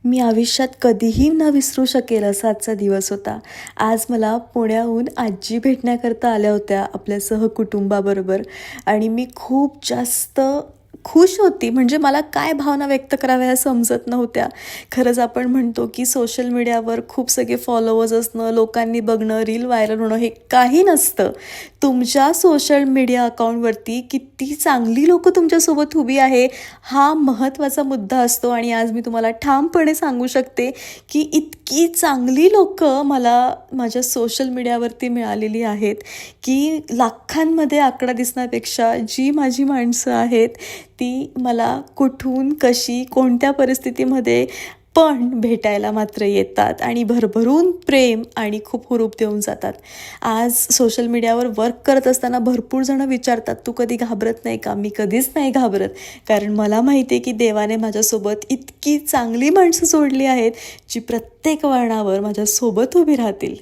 मी आयुष्यात कधीही न विसरू शकेल असा आजचा दिवस होता. आज मला पुण्याहून आजी भेटण्याकरता आल्या होत्या आपल्या सहकुटुंबाबरोबर आणि मी खूप जास्त खुश होती. म्हणजे मला काय भावना व्यक्त कराव्या समजत नव्हत्या. खरंच आपण म्हणतो की सोशल मीडियावर खूप सगळे फॉलोअर्स असणं, लोकांनी बघणं, रील व्हायरल होणं हे काही नसतं. तुमच्या सोशल मीडिया अकाउंटवरती किती चांगली लोकं तुमच्यासोबत उभी आहे, हा महत्त्वाचा मुद्दा असतो. आणि आज मी तुम्हाला ठामपणे सांगू शकते की इतकी चांगली लोकं मला माझ्या सोशल मीडियावरती मिळालेली आहेत की लाखांमध्ये आकडा दिसण्यापेक्षा जी माझी माणसं आहेत ती मला कुठून, कशी, कोणत्या परिस्थितीमध्ये पण भेटायला मात्र येतात आणि भरभरून प्रेम आणि खूप हुरूप देऊन जातात. आज सोशल मीडियावर वर्क करत असताना भरपूर जणं विचारतात, "तू कधी घाबरत नाही का?" मी कधीच नाही घाबरत. कारण मला माहिती आहे की देवाने माझ्यासोबत इतकी चांगली माणसं जोडली आहेत, जी प्रत्येक वळणावर माझ्यासोबत उभी राहतील.